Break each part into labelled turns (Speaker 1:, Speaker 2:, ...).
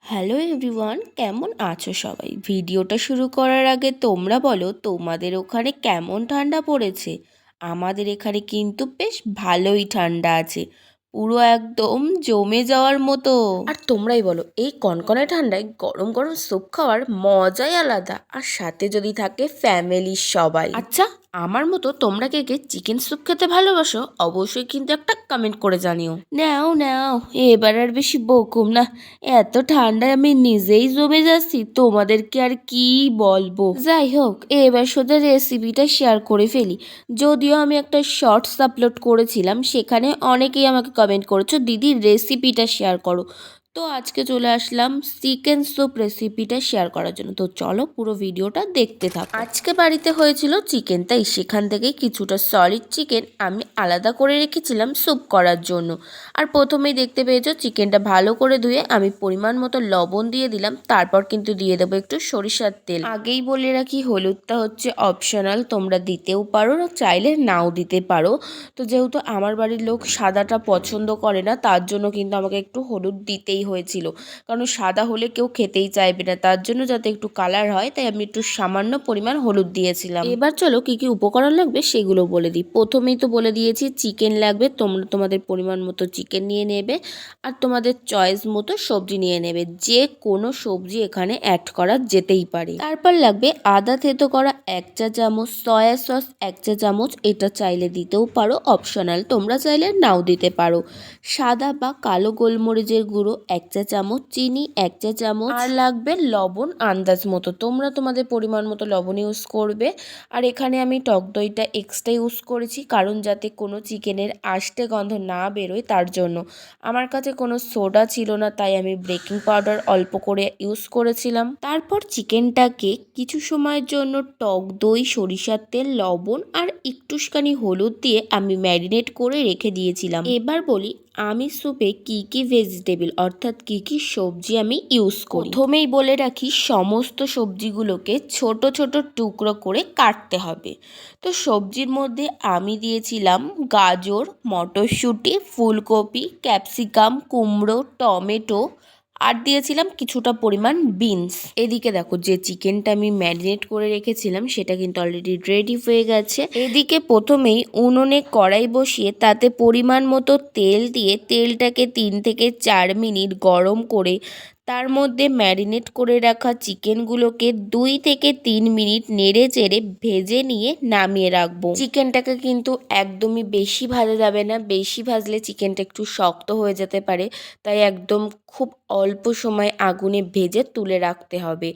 Speaker 1: Hello everyone, কেমন আছো সবাই? ভিডিওটা শুরু করার আগে তোমরা বলো তোমাদের ওখানে কেমন ঠান্ডা পড়েছে। আমাদের এখানে কিন্তু বেশ ভালোই ঠান্ডা আছে, পুরো একদম জমে যাওয়ার মতো। আর তোমরাই বলো, এই কনকনে ঠান্ডায় গরম গরম স্যুপ খাওয়ার মজাই আলাদা, আর সাথে যদি থাকে ফ্যামিলির সবাই। আচ্ছা, আমার মতো তোমরা কে কে চিকেন স্যুপ খেতে ভালোবাসো অবশ্যই কিন্তু একটা কমেন্ট করে জানিও। নাও নাও, এবার আর বেশি বকুম না, এত ঠান্ডায় আমি নিজেই জমে যাচ্ছি, তোমাদেরকে আর কি বলবো। যাই হোক, এবার শুধু রেসিপিটা শেয়ার করে ফেলি। যদিও আমি একটা শর্টস আপলোড করেছিলাম, সেখানে অনেকেই আমাকে কমেন্ট করেছো দিদি রেসিপিটা শেয়ার করো। তো আজকে চলে আসলাম চিকেন স্যুপ রেসিপিটা শেয়ার করার জন্য। তো চলো পুরো ভিডিওটা দেখতে থাকো। আজকে বাড়িতে হয়েছিল চিকেন, তাই সেখান থেকে কিছুটা সলিড চিকেন আমি আলাদা করে রেখেছিলাম স্যুপ করার জন্য। আর প্রথমেই দেখতে পেয়েছো চিকেনটা ভালো করে ধুয়ে আমি পরিমাণ মতো লবণ দিয়ে দিলাম, তারপর কিন্তু দিয়ে দেবো একটু সরিষার তেল। আগেই বলে রাখি, হলুদটা হচ্ছে অপশনাল, তোমরা দিতেও পারো, চাইলে নাও দিতে পারো। তো যেহেতু আমার বাড়ির লোক সাদাটা পছন্দ করে না, তার জন্য কিন্তু আমাকে একটু হলুদ দিতেই হয়েছিল, কারণ সাদা হলে কেউ খেতেই চাইবে না, তার জন্য যাতে একটু কালার হয় তাই আমি একটু সামান্য পরিমাণ হলুদ দিয়েছিলাম। এবার চলো কি কি উপকরণ লাগবে সেগুলো বলে দিই। প্রথমেই তো বলে দিয়েছি চিকেন লাগবে, তোমরা তোমাদের পরিমাণ মতো চিকেন নিয়ে নেবে, আর তোমাদের চয়েস মতো সবজি নিয়ে নেবে, যে কোনো সবজি এখানে অ্যাড করা যেতেই পারে। তারপর লাগবে আদা থেতো করা 1 চা চামচ, সয়া সস 1 চা চামচ, এটা চাইলে দিতেও পারো, অপশনাল, তোমরা চাইলে নাও দিতে পারো। সাদা বা কালো গোলমরিচের গুঁড়ো 1 চা চামচ, চিনি 1 চা চামচ, আর লাগবে লবণ আন্দাজ মতো, তোমরা তোমাদের পরিমাণ মতো লবণ ইউজ করবে। আর এখানে আমি টক দইটা এক্সট্রা ইউজ করেছি, কারণ যাতে কোনো চিকেনের আষ্টে গন্ধ না বেরোয় তার জন্য। আমার কাছে কোনো সোডা ছিল না, তাই আমি বেকিং পাউডার অল্প করে ইউজ করেছিলাম। তারপর চিকেনটাকে কিছু সময়ের জন্য টক দই, সরিষার তেল, লবণ আর একটুখানি হলুদ দিয়ে আমি ম্যারিনেট করে রেখে দিয়েছিলাম। এবার বলি আমি স্যুপে কি কি ভেজিটেবল অর্থাৎ কি কি সবজি আমি ইউজ করি। প্রথমেই বলে রাখি, সমস্ত সবজিগুলোকে ছোট ছোট টুকরো করে কাটতে হবে। তো সবজির মধ্যে আমি দিয়েছিলাম গাজর, মটরশুঁটি, ফুলকপি, ক্যাপসিকাম, কুমড়ো, টমেটো, আর দিয়েছিলাম কিছুটা পরিমাণ বিনস। এদিকে দেখো, যে চিকেনটা আমি ম্যারিনেট করে রেখেছিলাম সেটা কিন্তু অলরেডি রেডি হয়ে গেছে। এদিকে প্রথমেই উনুনে কড়াই বসিয়ে তাতে পরিমাণ মতো তেল দিয়ে তেলটাকে 3 থেকে 4 মিনিট গরম করে তার মধ্যে ম্যারিনেট করে রাখা চিকেনগুলোকে 2 থেকে 3 মিনিট নেড়ে চেড়ে ভেজে নিয়ে নামিয়ে রাখবো। চিকেনটাকে কিন্তু একদমই বেশি ভাজা যাবে না, বেশি ভাজলে চিকেনটা একটু শক্ত হয়ে যেতে পারে, তাই একদম খুব অল্প সময় আগুনে ভেজে তুলে রাখতে হবে।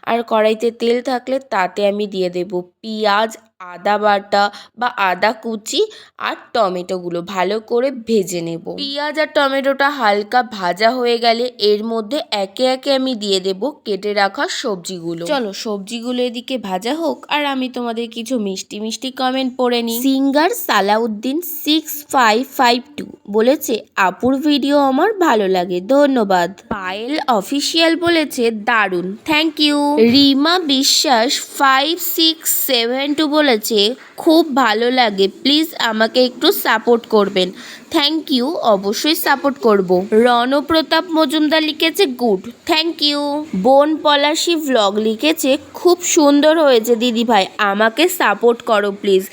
Speaker 1: আর কড়াইতে তেল থাকলে তাতে আমি দিয়ে দেব পেঁয়াজ, আদা বাটা বা আদা কুচি আর টমেটোগুলো ভালো করে ভেজে নেব। পেঁয়াজ আর টমেটোটা হালকা ভাজা হয়ে গেলে এর মধ্যে একে একে আমি দিয়ে দেব কেটে রাখা সবজিগুলো। চলো সবজিগুলো এদিকে ভাজা হোক, আর আমি তোমাদের কিছু মিষ্টি মিষ্টি কমেন্ট পড়ে নিই। সিঙ্গার সালাউদ্দিন 6552 বলেছে, আপুর ভিডিও আমার ভালো লাগে, ধন্যবাদ। পায়েল অফিসিয়াল বলেছে দারুণ, থ্যাংক ইউ। রিমা বিশ্বাস 5672 বলেছে খুব ভালো লাগে, প্লিজ আমাকে একটু সাপোর্ট করবেন, থ্যাংক ইউ, অবশ্যই সাপোর্ট করব। রণপ্রতাপ মজুমদার লিখেছে গুড, থ্যাংক ইউ। বোন পলাশি ভ্লগ লিখেছে খুব সুন্দর হয়েছে দিদিভাই, আমাকে সাপোর্ট করো প্লিজ,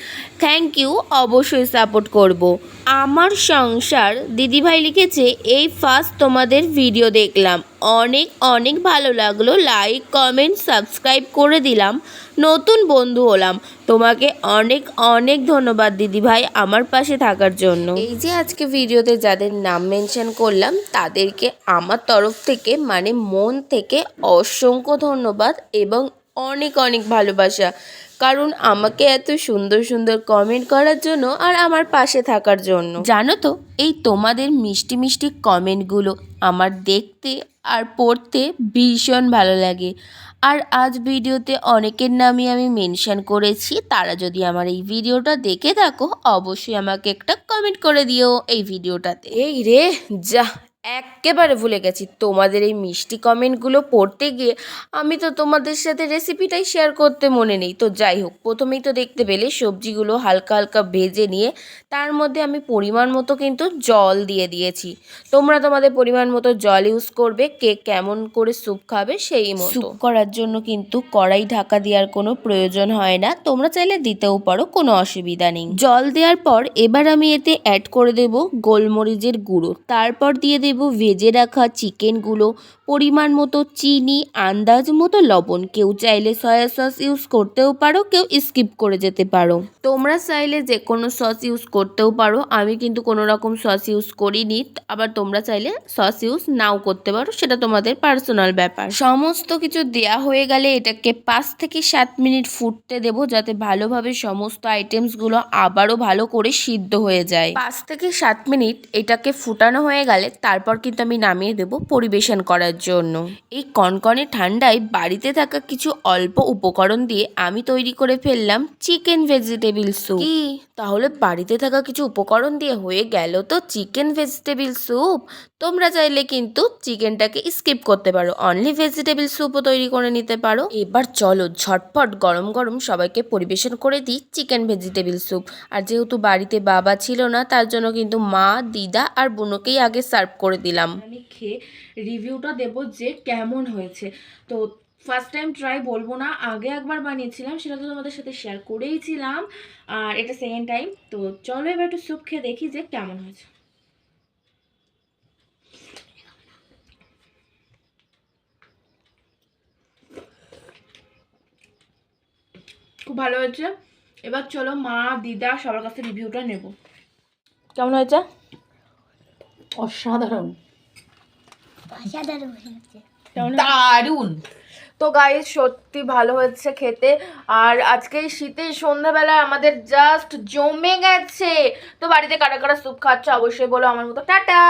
Speaker 1: থ্যাংক ইউ, অবশ্যই সাপোর্ট করব। আমার সংসার দিদিভাই লিখেছে এই ফার্স্ট তোমাদের ভিডিও দেখলাম, অনেক অনেক ভালো লাগলো, লাইক কমেন্ট সাবস্ক্রাইব করে দিলাম, নতুন বন্ধু হলাম, তোমাকে অনেক অনেক ধন্যবাদ দিদিভাই আমার পাশে থাকার জন্য। এই যে আজকে ভিডিওতে যাদের নাম মেনশন করলাম তাদেরকে আমার তরফ থেকে মানে মন থেকে অসংখ্য ধন্যবাদ এবং অনেক অনেক ভালোবাসা, কারণ আমাকে এত সুন্দর সুন্দর কমেন্ট করার জন্য আর আমার পাশে থাকার জন্য। জানো তো, এই তোমাদের মিষ্টি মিষ্টি কমেন্টগুলো আমার দেখতে আর পড়তে ভীষণ ভালো লাগে। আর আজ ভিডিওতে অনেকের নামই আমি মেনশন করেছি, তারা যদি আমার এই ভিডিওটা দেখে থাকো অবশ্যই আমাকে একটা কমেন্ট করে দিও এই ভিডিওটাতে। এই রে যা, এক্কেবারে ভুলে গেছি, তোমাদের এই মিষ্টি কমেন্টগুলো পড়তে গিয়ে আমি তো তোমাদের সাথে রেসিপিটাই শেয়ার করতে মনে নেই। তো যাই হোক, প্রথমেই তো দেখতে পেলে সবজিগুলো হালকা হালকা ভেজে নিয়ে তার মধ্যে আমি পরিমাণ মতো কিন্তু জল দিয়ে দিয়েছি। তোমরা তোমাদের পরিমাণ মতো জল ইউজ করবে, কে কেমন করে স্যুপ খাবে সেই মতো। স্যুপ করার জন্য কিন্তু কড়াই ঢাকা দেওয়ার কোনো প্রয়োজন হয় না, তোমরা চাইলে দিতেও পারো, কোনো অসুবিধা নেই। জল দেওয়ার পর এবার আমি এতে অ্যাড করে দেব গোলমরিচের গুঁড়ো, তারপর দিয়ে দেব ভেজে রাখা চিকেনগুলো, পরিমাণ মতো চিনি, আন্দাজ মতো লবণ। কেউ চাইলে সয়া সস ইউজ করতেও পারো, কেউ স্কিপ করে যেতে পারো। তোমরা চাইলে যে কোনো সস ইউজ করতেও পারো, আমি কিন্তু কোনো রকম সস ইউজ করিনি। আবার তোমরা চাইলে সস ইউজ নাও করতে পারো, সেটা তোমাদের পার্সোনাল ব্যাপার। সমস্ত কিছু দেয়া হয়ে গেলে এটাকে 5 থেকে 7 মিনিট ফুটতে দেবো, যাতে ভালোভাবে সমস্ত আইটেমসগুলো আবারও ভালো করে সিদ্ধ হয়ে যায়। 5 থেকে 7 মিনিট এটাকে ফুটানো হয়ে গেলে তারপর কিন্তু আমি নামিয়ে দেবো পরিবেশন করার জন্য। এই কনকনে ঠান্ডায় বাড়িতে থাকা কিছু অল্প উপকরণ দিয়ে আমি তৈরি করে ফেললাম চিকেন ভেজিটেবিল স্যুপ। কি তাহলে বাড়িতে থাকা কিছু উপকরণ দিয়ে হয়ে গেল তো চিকেন ভেজিটেবিল স্যুপ। তোমরা চাইলে কিন্তু চিকেনটাকে স্কিপ করতে পারো, অনলি ভেজিটেবিল স্যুপও তৈরি করে নিতে পারো। এবার চলো ঝটপট গরম গরম সবাইকে পরিবেশন করে দিই চিকেন ভেজিটেবিল স্যুপ। আর যেহেতু বাড়িতে বাবা ছিল না, তার জন্য কিন্তু মা, দিদা আর বোনকেই আগে সার্ভ করে দিলাম। আমি খেয়ে রিভিউটা দেবো যে কেমন হয়েছে। তো ফার্স্ট টাইম ট্রাই বলবো না, আগে একবার বানিয়েছিলাম, সেটা তো তোমাদের সাথে শেয়ার করেইছিলাম, আর এটা সেকেন্ড টাইম। তো চলো এবার একটু স্যুপ খেয়ে দেখি যে কেমন হয়েছে। খুব ভালো হয়েছে। এবার চলো মা, দিদা সবার কাছে রিভিউটা নেব। কেমন হয়েছে?
Speaker 2: অসাধারণ,
Speaker 1: দারুণ। তো গাইস সত্যি ভালো হয়েছে খেতে। আর আজকে এই শীতের সন্ধ্যাবেলায় আমাদের জাস্ট জমে গেছে। তো বাড়িতে কারা কারা স্যুপ খাচ্ছে অবশ্যই বলো আমার মতো। টাটা।